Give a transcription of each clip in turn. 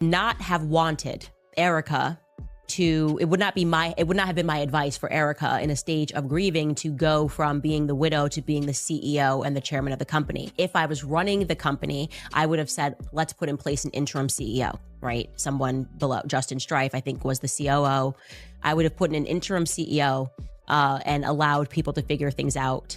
not have wanted Erika to, it would not have been my advice for Erika in a stage of grieving to go from being the widow to being the CEO and the chairman of the company. If I was running the company, I would have said, let's put in place an interim CEO, right? Someone below Justin Strife, I think, was the COO. I would have put in an interim CEO and allowed people to figure things out.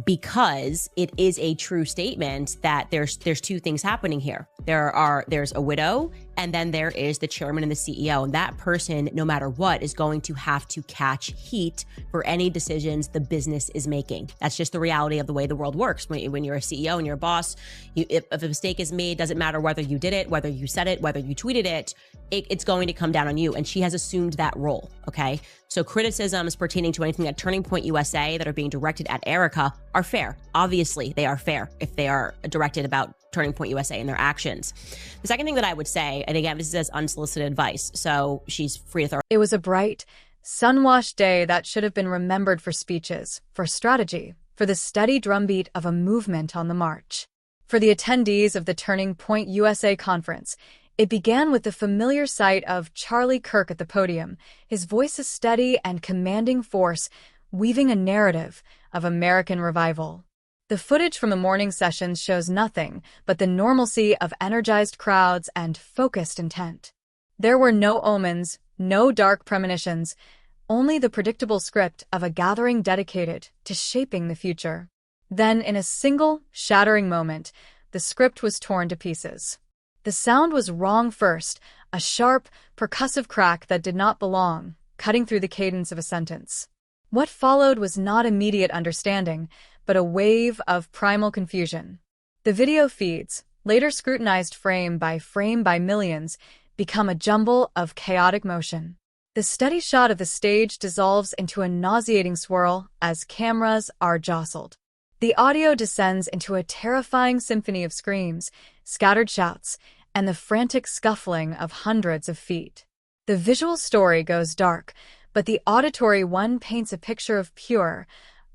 Because it is a true statement that there's two things happening here. There's a widow, and then there is the chairman and the CEO. And that person, no matter what, is going to have to catch heat for any decisions the business is making. That's just the reality of the way the world works. When you're a CEO and you're a boss, if a mistake is made, doesn't matter whether you did it, whether you said it, whether you tweeted it, it's going to come down on you. And she has assumed that role, okay? So criticisms pertaining to anything at Turning Point USA that are being directed at Erika are fair. Obviously, they are fair if they are directed about Turning Point USA and their actions. The second thing that I would say, and again, this is as unsolicited advice, so she's free to throw. It was a bright, sun-washed day that should have been remembered for speeches, for strategy, for the steady drumbeat of a movement on the march. For the attendees of the Turning Point USA conference, it began with the familiar sight of Charlie Kirk at the podium, his voice a steady and commanding force, weaving a narrative of American revival. The footage from the morning sessions shows nothing but the normalcy of energized crowds and focused intent. There were no omens, no dark premonitions, only the predictable script of a gathering dedicated to shaping the future. Then, in a single, shattering moment, the script was torn to pieces. The sound was wrong first, a sharp, percussive crack that did not belong, cutting through the cadence of a sentence. What followed was not immediate understanding, but a wave of primal confusion. The video feeds, later scrutinized frame by millions, become a jumble of chaotic motion. The steady shot of the stage dissolves into a nauseating swirl as cameras are jostled. The audio descends into a terrifying symphony of screams, scattered shouts, and the frantic scuffling of hundreds of feet. The visual story goes dark, but the auditory one paints a picture of pure,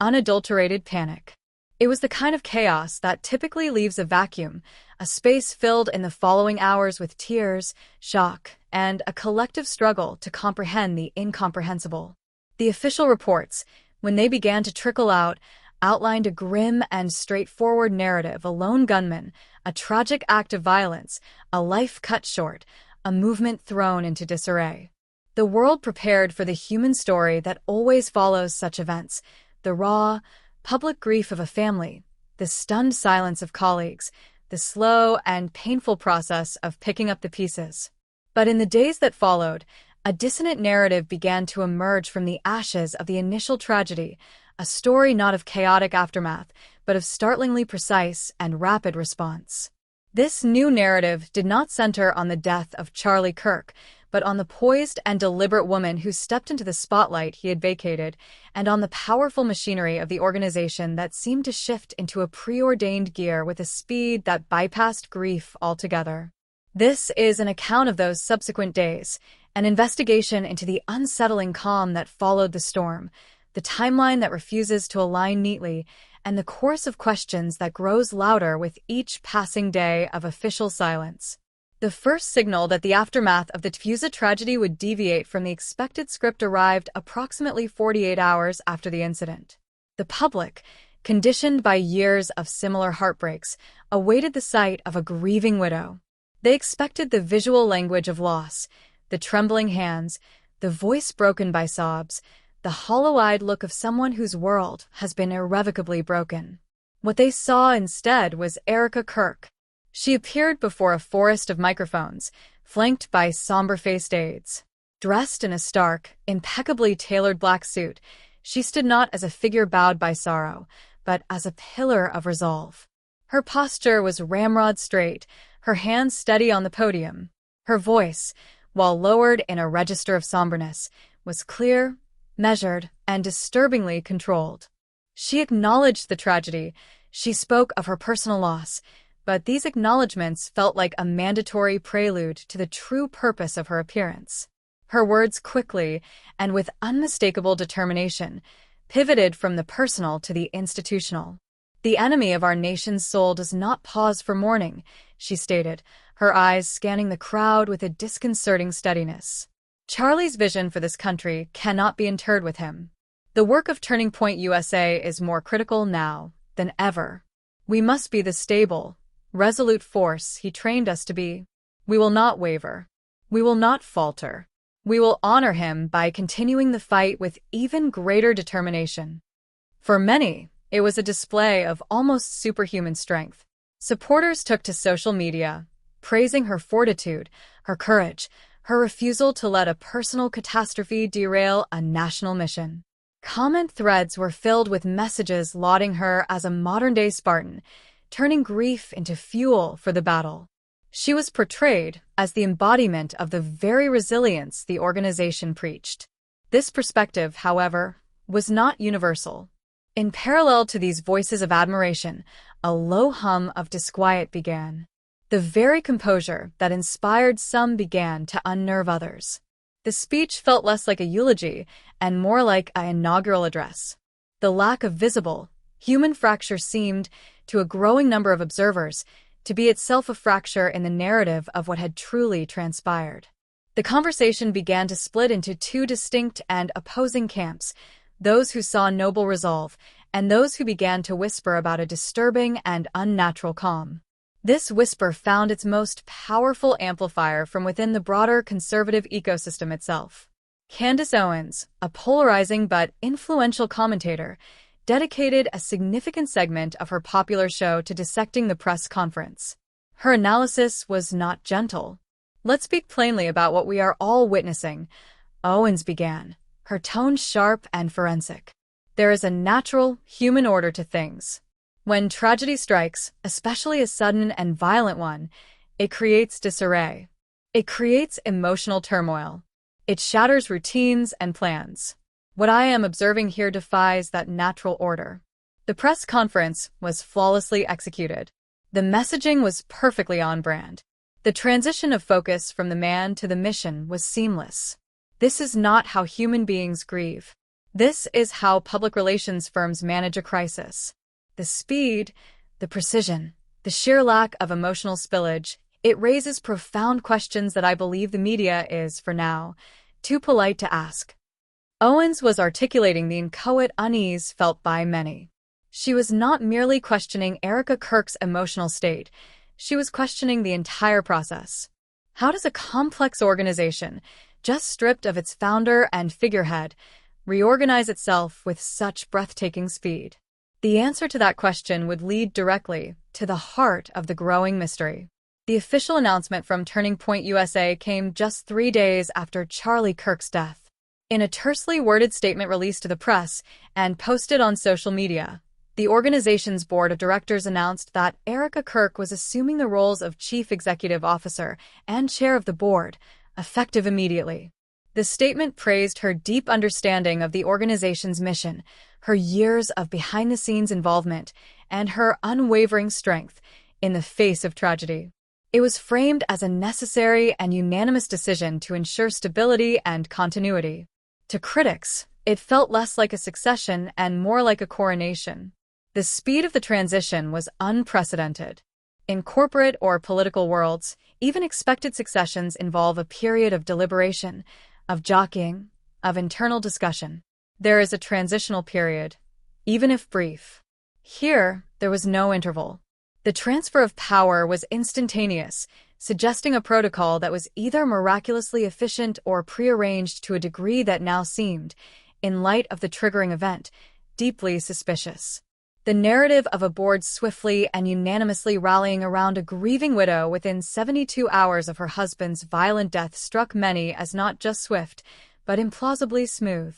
unadulterated panic. It was the kind of chaos that typically leaves a vacuum, a space filled in the following hours with tears, shock, and a collective struggle to comprehend the incomprehensible. The official reports, when they began to trickle out, outlined a grim and straightforward narrative: a lone gunman, a tragic act of violence, a life cut short, a movement thrown into disarray. The world prepared for the human story that always follows such events: the raw, public grief of a family, the stunned silence of colleagues, the slow and painful process of picking up the pieces. But in the days that followed, a dissonant narrative began to emerge from the ashes of the initial tragedy, a story not of chaotic aftermath, but of startlingly precise and rapid response. This new narrative did not center on the death of Charlie Kirk, but on the poised and deliberate woman who stepped into the spotlight he had vacated, and on the powerful machinery of the organization that seemed to shift into a preordained gear with a speed that bypassed grief altogether. This is an account of those subsequent days, an investigation into the unsettling calm that followed the storm, the timeline that refuses to align neatly, and the chorus of questions that grows louder with each passing day of official silence. The first signal that the aftermath of the Tfusa tragedy would deviate from the expected script arrived approximately 48 hours after the incident. The public, conditioned by years of similar heartbreaks, awaited the sight of a grieving widow. They expected the visual language of loss, the trembling hands, the voice broken by sobs, the hollow-eyed look of someone whose world has been irrevocably broken. What they saw instead was Erika Kirk. She appeared before a forest of microphones, flanked by somber-faced aides. Dressed in a stark, impeccably tailored black suit, she stood not as a figure bowed by sorrow, but as a pillar of resolve. Her posture was ramrod straight, her hands steady on the podium. Her voice, while lowered in a register of somberness, was clear, measured, and disturbingly controlled. She acknowledged the tragedy. She spoke of her personal loss, but these acknowledgments felt like a mandatory prelude to the true purpose of her appearance. Her words quickly, and with unmistakable determination, pivoted from the personal to the institutional. "The enemy of our nation's soul does not pause for mourning," she stated, her eyes scanning the crowd with a disconcerting steadiness. "Charlie's vision for this country cannot be interred with him. The work of Turning Point USA is more critical now than ever. We must be the stable, resolute force he trained us to be. We will not waver. We will not falter. We will honor him by continuing the fight with even greater determination." For many, it was a display of almost superhuman strength. Supporters took to social media, praising her fortitude, her courage, her refusal to let a personal catastrophe derail a national mission. Comment threads were filled with messages lauding her as a modern-day Spartan, turning grief into fuel for the battle. She was portrayed as the embodiment of the very resilience the organization preached. This perspective, however, was not universal. In parallel to these voices of admiration, a low hum of disquiet began. The very composure that inspired some began to unnerve others. The speech felt less like a eulogy and more like an inaugural address. The lack of visible, human fracture seemed, to a growing number of observers, to be itself a fracture in the narrative of what had truly transpired. The conversation began to split into two distinct and opposing camps, those who saw noble resolve and those who began to whisper about a disturbing and unnatural calm. This whisper found its most powerful amplifier from within the broader conservative ecosystem itself. Candace Owens, a polarizing but influential commentator, dedicated a significant segment of her popular show to dissecting the press conference. Her analysis was not gentle. "Let's speak plainly about what we are all witnessing," Owens began, her tone sharp and forensic. "There is a natural, human order to things. When tragedy strikes, especially a sudden and violent one, it creates disarray. It creates emotional turmoil. It shatters routines and plans. What I am observing here defies that natural order." The press conference was flawlessly executed. The messaging was perfectly on brand. The transition of focus from the man to the mission was seamless. This is not how human beings grieve. This is how public relations firms manage a crisis. The speed, the precision, the sheer lack of emotional spillage, it raises profound questions that I believe the media is, for now, too polite to ask. Owens was articulating the inchoate unease felt by many. She was not merely questioning Erika Kirk's emotional state, she was questioning the entire process. How does a complex organization, just stripped of its founder and figurehead, reorganize itself with such breathtaking speed? The answer to that question would lead directly to the heart of the growing mystery. The official announcement from Turning Point USA came just 3 days after Charlie Kirk's death. In a tersely worded statement released to the press and posted on social media, the organization's board of directors announced that Erika Kirk was assuming the roles of chief executive officer and chair of the board, effective immediately. The statement praised her deep understanding of the organization's mission, her years of behind-the-scenes involvement, and her unwavering strength in the face of tragedy. It was framed as a necessary and unanimous decision to ensure stability and continuity. To critics, it felt less like a succession and more like a coronation. The speed of the transition was unprecedented. In corporate or political worlds, even expected successions involve a period of deliberation, of jockeying, of internal discussion. There is a transitional period, even if brief. Here, there was no interval. The transfer of power was instantaneous, suggesting a protocol that was either miraculously efficient or prearranged to a degree that now seemed, in light of the triggering event, deeply suspicious. The narrative of a board swiftly and unanimously rallying around a grieving widow within 72 hours of her husband's violent death struck many as not just swift, but implausibly smooth.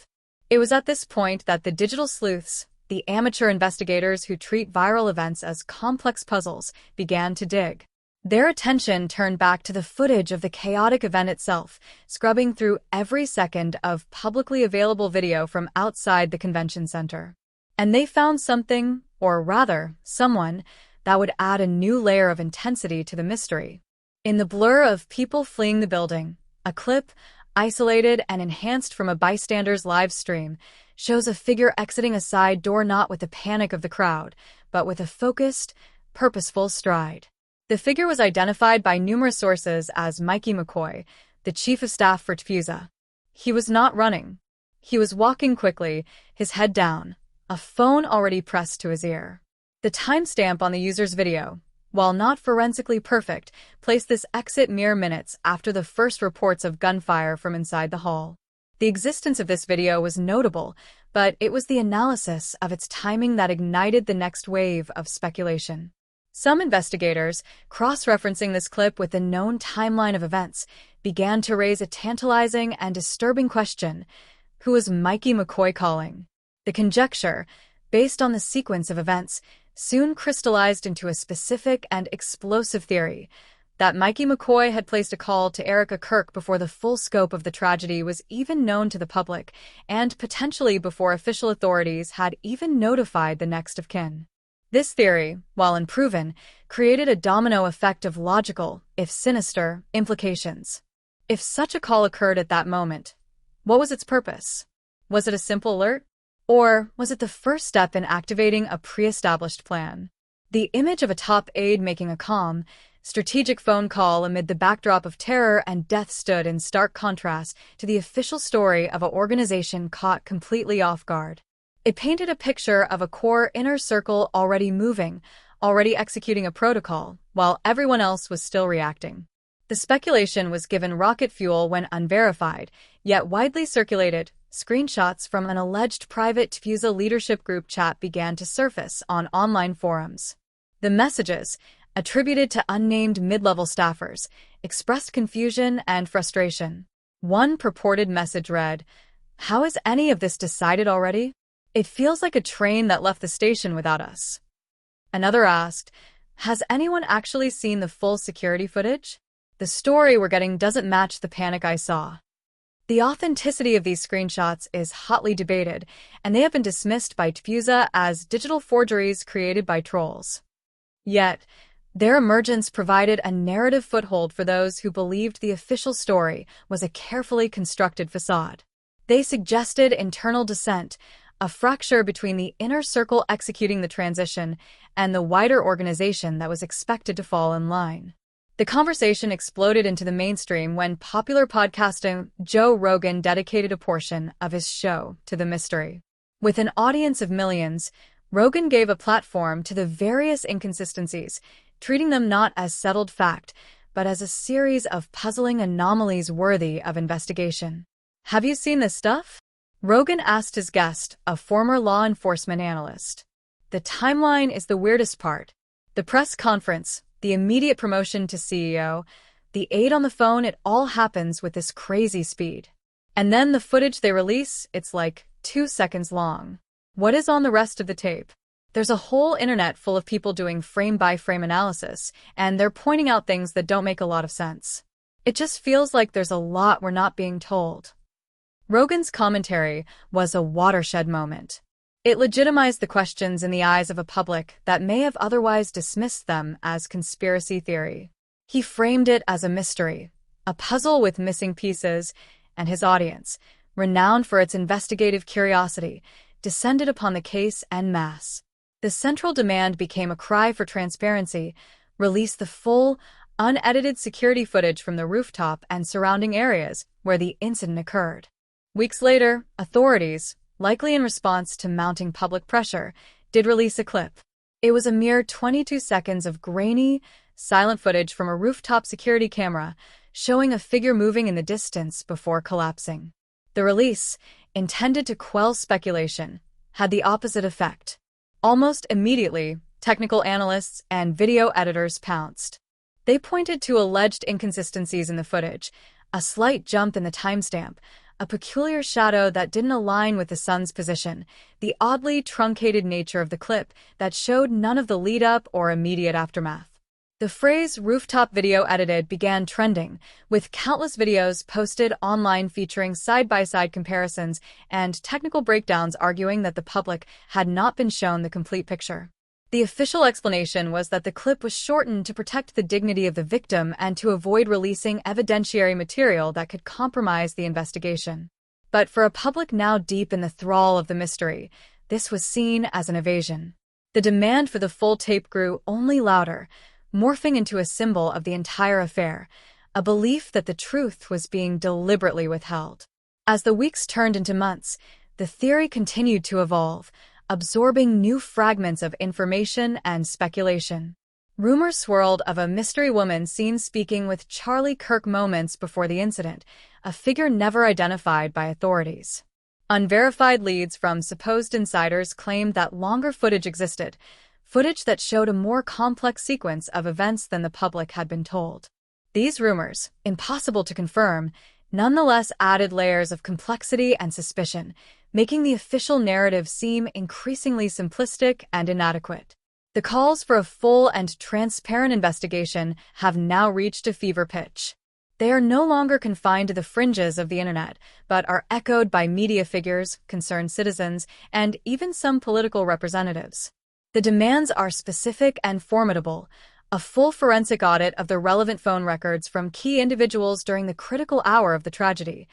It was at this point that the digital sleuths, the amateur investigators who treat viral events as complex puzzles, began to dig. Their attention turned back to the footage of the chaotic event itself, scrubbing through every second of publicly available video from outside the convention center. And they found something, or rather, someone, that would add a new layer of intensity to the mystery. In the blur of people fleeing the building, a clip, isolated and enhanced from a bystander's live stream, shows a figure exiting a side door not with the panic of the crowd, but with a focused, purposeful stride. The figure was identified by numerous sources as Mikey McCoy, the chief of staff for TFUSA. He was not running. He was walking quickly, his head down, a phone already pressed to his ear. The timestamp on the user's video, while not forensically perfect, placed this exit mere minutes after the first reports of gunfire from inside the hall. The existence of this video was notable, but it was the analysis of its timing that ignited the next wave of speculation. Some investigators, cross-referencing this clip with the known timeline of events, began to raise a tantalizing and disturbing question: who was Mikey McCoy calling? The conjecture, based on the sequence of events, soon crystallized into a specific and explosive theory that Mikey McCoy had placed a call to Erika Kirk before the full scope of the tragedy was even known to the public, and potentially before official authorities had even notified the next of kin. This theory, while unproven, created a domino effect of logical, if sinister, implications. If such a call occurred at that moment, what was its purpose? Was it a simple alert? Or was it the first step in activating a pre-established plan? The image of a top aide making a calm, strategic phone call amid the backdrop of terror and death stood in stark contrast to the official story of an organization caught completely off guard. It painted a picture of a core inner circle already moving, already executing a protocol, while everyone else was still reacting. The speculation was given rocket fuel when unverified, yet widely circulated. Screenshots from an alleged private TFUSA leadership group chat began to surface on online forums. The messages, attributed to unnamed mid-level staffers, expressed confusion and frustration. One purported message read, "How is any of this decided already? It feels like a train that left the station without us." Another asked, "Has anyone actually seen the full security footage? The story we're getting doesn't match the panic I saw." The authenticity of these screenshots is hotly debated, and they have been dismissed by TFUSA as digital forgeries created by trolls. Yet, their emergence provided a narrative foothold for those who believed the official story was a carefully constructed facade. They suggested internal dissent, a fracture between the inner circle executing the transition and the wider organization that was expected to fall in line. The conversation exploded into the mainstream when popular podcasting Joe Rogan dedicated a portion of his show to the mystery. With an audience of millions, Rogan gave a platform to the various inconsistencies, treating them not as settled fact, but as a series of puzzling anomalies worthy of investigation. "Have you seen this stuff?" Rogan asked his guest, a former law enforcement analyst. The timeline is the weirdest part. The press conference, the immediate promotion to CEO, the aide on the phone, it all happens with this crazy speed. And then the footage they release, it's like 2 seconds long. What is on the rest of the tape? There's a whole internet full of people doing frame-by-frame analysis, and they're pointing out things that don't make a lot of sense. It just feels like there's a lot we're not being told. Rogan's commentary was a watershed moment. It legitimized the questions in the eyes of a public that may have otherwise dismissed them as conspiracy theory. He framed it as a mystery, a puzzle with missing pieces, and his audience, renowned for its investigative curiosity, descended upon the case en masse. The central demand became a cry for transparency: release the full, unedited security footage from the rooftop and surrounding areas where the incident occurred. Weeks later, authorities, likely in response to mounting public pressure, did release a clip. It was a mere 22 seconds of grainy, silent footage from a rooftop security camera, showing a figure moving in the distance before collapsing. The release, intended to quell speculation, had the opposite effect. Almost immediately, technical analysts and video editors pounced. They pointed to alleged inconsistencies in the footage, a slight jump in the timestamp, a peculiar shadow that didn't align with the sun's position, the oddly truncated nature of the clip that showed none of the lead-up or immediate aftermath. The phrase "rooftop video edited" began trending, with countless videos posted online featuring side-by-side comparisons and technical breakdowns arguing that the public had not been shown the complete picture. The official explanation was that the clip was shortened to protect the dignity of the victim and to avoid releasing evidentiary material that could compromise the investigation. But for a public now deep in the thrall of the mystery, this was seen as an evasion. The demand for the full tape grew only louder, morphing into a symbol of the entire affair, a belief that the truth was being deliberately withheld. As the weeks turned into months, the theory continued to evolve, absorbing new fragments of information and speculation. Rumors swirled of a mystery woman seen speaking with Charlie Kirk moments before the incident, a figure never identified by authorities. Unverified leads from supposed insiders claimed that longer footage existed, footage that showed a more complex sequence of events than the public had been told. These rumors, impossible to confirm, nonetheless added layers of complexity and suspicion, making the official narrative seem increasingly simplistic and inadequate. The calls for a full and transparent investigation have now reached a fever pitch. They are no longer confined to the fringes of the internet, but are echoed by media figures, concerned citizens, and even some political representatives. The demands are specific and formidable: a full forensic audit of the relevant phone records from key individuals during the critical hour of the tragedy,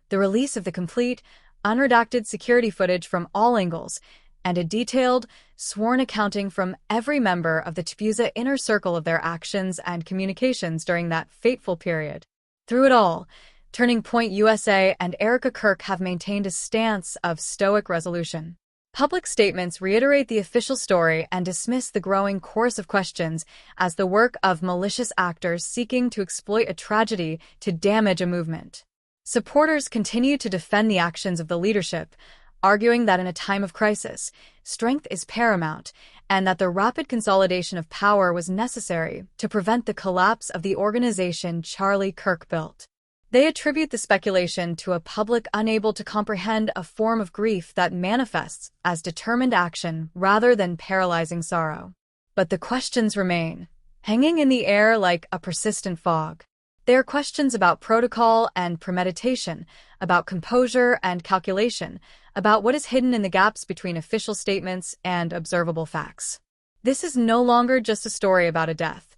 the release of the complete, unredacted security footage from all angles, and a detailed, sworn accounting from every member of the TPUSA inner circle of their actions and communications during that fateful period. Through it all, Turning Point USA and Erika Kirk have maintained a stance of stoic resolution. Public statements reiterate the official story and dismiss the growing chorus of questions as the work of malicious actors seeking to exploit a tragedy to damage a movement. Supporters continue to defend the actions of the leadership, arguing that in a time of crisis, strength is paramount and that the rapid consolidation of power was necessary to prevent the collapse of the organization Charlie Kirk built. They attribute the speculation to a public unable to comprehend a form of grief that manifests as determined action rather than paralyzing sorrow. But the questions remain, hanging in the air like a persistent fog. They are questions about protocol and premeditation, about composure and calculation, about what is hidden in the gaps between official statements and observable facts. This is no longer just a story about a death.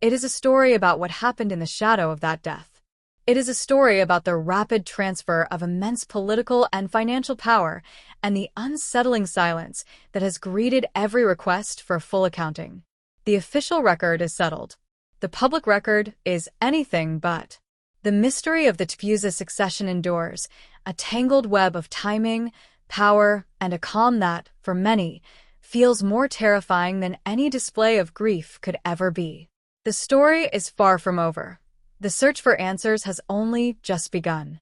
It is a story about what happened in the shadow of that death. It is a story about the rapid transfer of immense political and financial power and the unsettling silence that has greeted every request for full accounting. The official record is settled. The public record is anything but. The mystery of the TPUSA succession endures, a tangled web of timing, power, and a calm that, for many, feels more terrifying than any display of grief could ever be. The story is far from over. The search for answers has only just begun.